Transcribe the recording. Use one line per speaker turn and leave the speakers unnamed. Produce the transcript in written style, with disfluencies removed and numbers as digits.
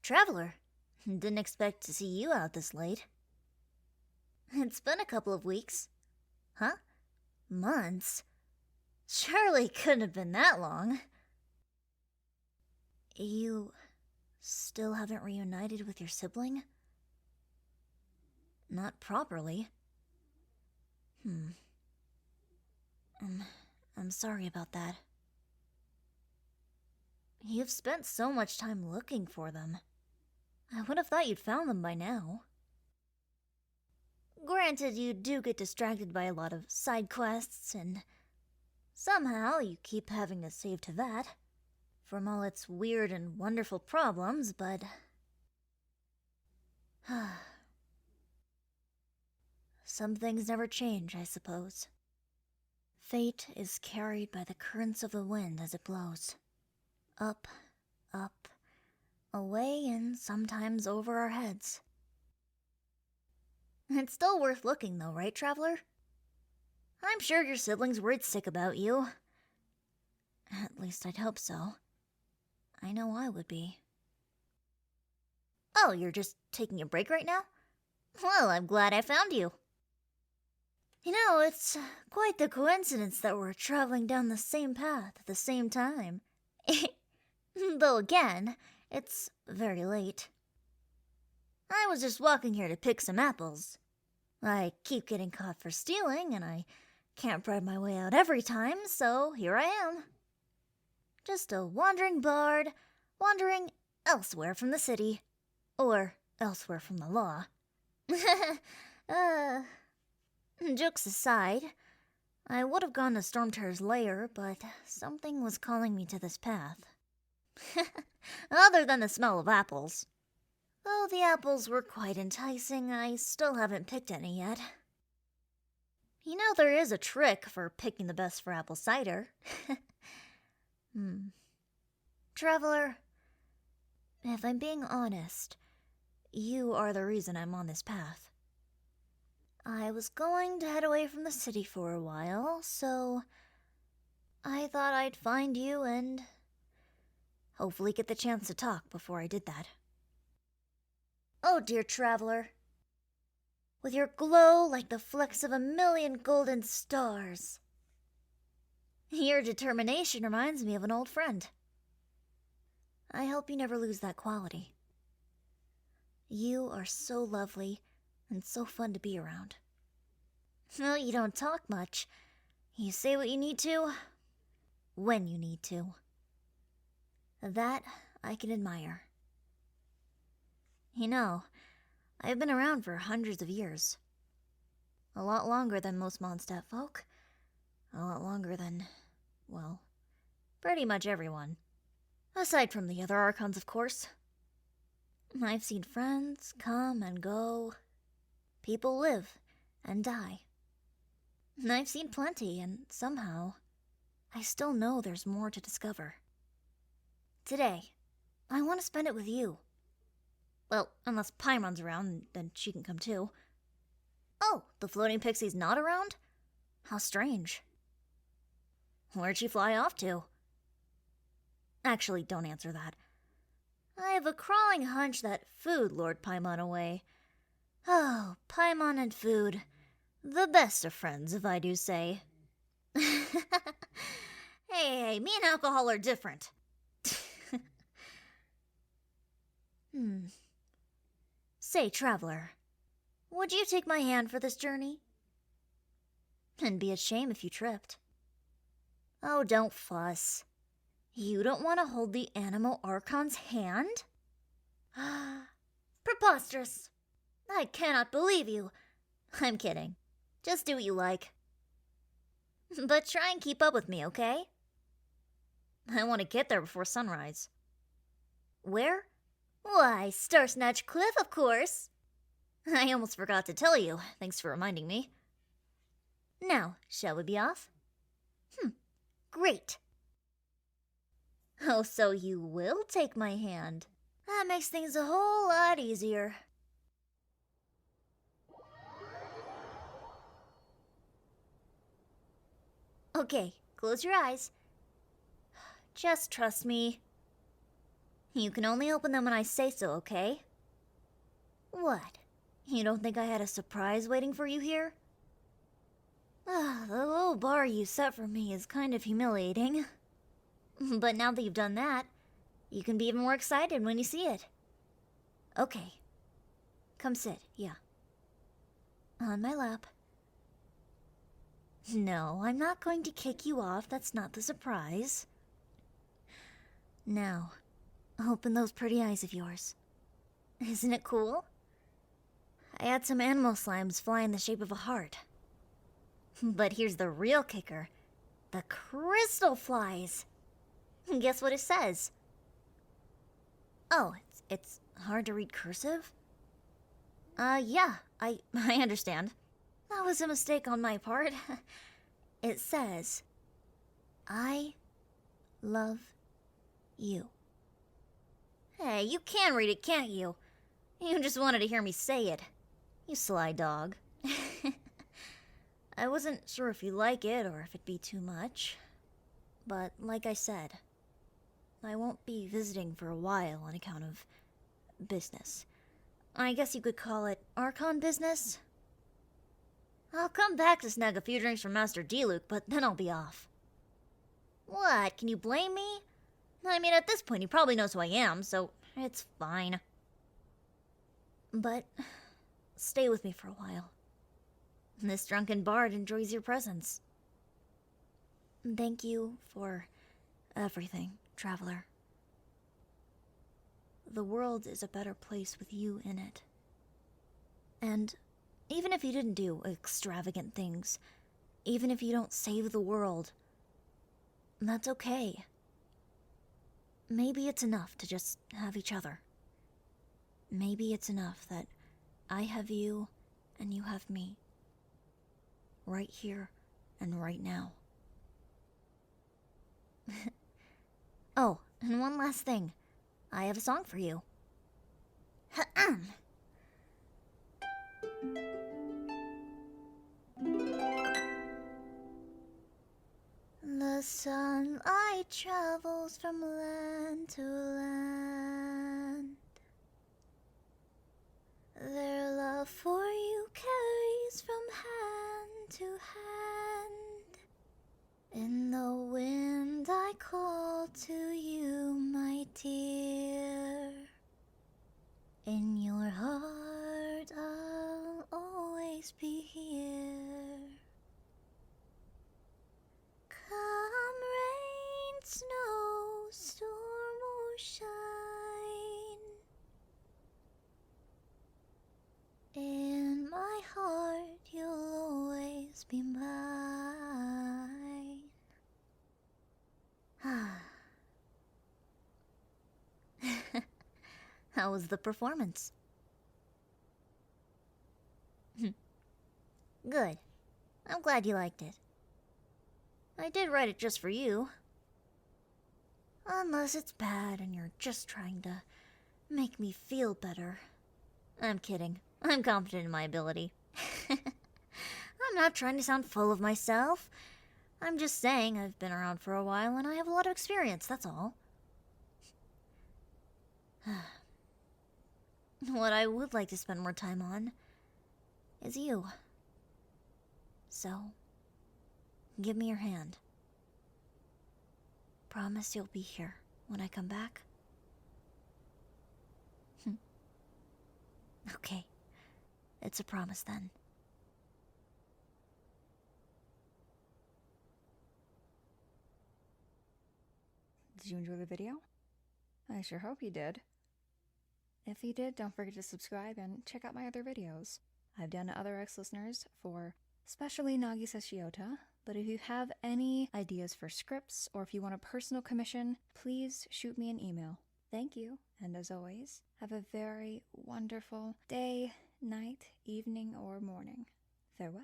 Traveler, didn't expect to see you out this late. It's been a couple of weeks. Huh? Months? Surely couldn't have been that long. You still haven't reunited with your sibling? Not properly. I'm sorry about that. You've spent so much time looking for them. I would have thought you'd found them by now. Granted, you do get distracted by a lot of side quests, and somehow you keep having to save to that, from all its weird and wonderful problems, but... Some things never change, I suppose. Fate is carried by the currents of the wind as it blows. Up, up, away, and sometimes over our heads. It's still worth looking though, right, Traveler? I'm sure your siblings worried sick about you. At least I'd hope so. I know I would be. Oh, you're just taking a break right now? Well, I'm glad I found you. You know, it's quite the coincidence that we're traveling down the same path at the same time. Though again, it's very late. I was just walking here to pick some apples. I keep getting caught for stealing, and I can't bribe my way out every time, so here I am. Just a wandering bard, wandering elsewhere from the city. Or elsewhere from the law. Jokes aside, I would have gone to Stormterror's lair, but something was calling me to this path. Other than the smell of apples. Though the apples were quite enticing, I still haven't picked any yet. You know there is a trick for picking the best for apple cider. Traveler, if I'm being honest, you are the reason I'm on this path. I was going to head away from the city for a while, so I thought I'd find you and hopefully get the chance to talk before I did that. Oh, dear Traveler, with your glow like the flecks of 1,000,000 golden stars. Your determination reminds me of an old friend. I hope you never lose that quality. You are so lovely and so fun to be around. Well, you don't talk much. You say what you need to, when you need to. That I can admire. You know, I've been around for hundreds of years. A lot longer than most Mondstadt folk. A lot longer than, well, pretty much everyone. Aside from the other archons, of course. I've seen friends come and go. People live and die. I've seen plenty, and somehow, I still know there's more to discover. Today, I want to spend it with you. Well, unless Paimon's around, then she can come too. Oh, the floating pixie's not around? How strange. Where'd she fly off to? Actually, don't answer that. I have a crawling hunch that food lured Paimon away. Oh, Paimon and food. The best of friends, if I do say. Hey, me and alcohol are different. Say, Traveler, would you take my hand for this journey? It'd be a shame if you tripped. Oh, don't fuss. You don't want to hold the animal archon's hand? Preposterous! I cannot believe you. I'm kidding. Just do what you like. But try and keep up with me, okay? I want to get there before sunrise. Where? Why, Starsnatch Cliff, of course. I almost forgot to tell you. Thanks for reminding me. Now, shall we be off? Great. Oh, so you will take my hand. That makes things a whole lot easier. Okay, close your eyes. Just trust me. You can only open them when I say so, okay? What? You don't think I had a surprise waiting for you here? The low bar you set for me is kind of humiliating. But now that you've done that, you can be even more excited when you see it. Okay. Come sit, yeah. On my lap. No, I'm not going to kick you off. That's not the surprise. Now, open those pretty eyes of yours. Isn't it cool? I had some animal slimes fly in the shape of a heart. But here's the real kicker. The crystal flies. Guess what it says? Oh, it's hard to read cursive? Yeah, I understand. That was a mistake on my part. It says, I love you. Hey, you can read it, can't you? You just wanted to hear me say it. You sly dog. I wasn't sure if you like it or if it'd be too much. But like I said, I won't be visiting for a while on account of business. I guess you could call it archon business. I'll come back to snag a few drinks from Master D-Luke, but then I'll be off. What, can you blame me? I mean, at this point he probably knows who I am, so it's fine. But stay with me for a while. This drunken bard enjoys your presence. Thank you for everything, traveler. The world is a better place with you in it. And even if you didn't do extravagant things, even if you don't save the world, that's okay. Maybe it's enough to just have each other. Maybe it's enough that I have you and you have me. Right here and right now. Oh, and one last thing. I have a song for you. The sunlight travels from land to land. Their love for you carries from hand to hand. In the wind I call to you, my dear. In your heart I'll always be here. Come rain, snow, storm or shine, in my heart you'll always be mine. How was the performance? Good. I'm glad you liked it. I did write it just for you. Unless it's bad and you're just trying to make me feel better. I'm kidding. I'm confident in my ability. I'm not trying to sound full of myself. I'm just saying I've been around for a while and I have a lot of experience, that's all. What I would like to spend more time on is you. So, give me your hand. Promise you'll be here when I come back? Okay. It's a promise then.
Did you enjoy the video? I sure hope you did. If you did, don't forget to subscribe and check out my other videos. I've done other ex-listeners for especially Nagisa Shiota, but if you have any ideas for scripts or if you want a personal commission, please shoot me an email. Thank you, and as always, have a very wonderful day, night, evening, or morning. Farewell.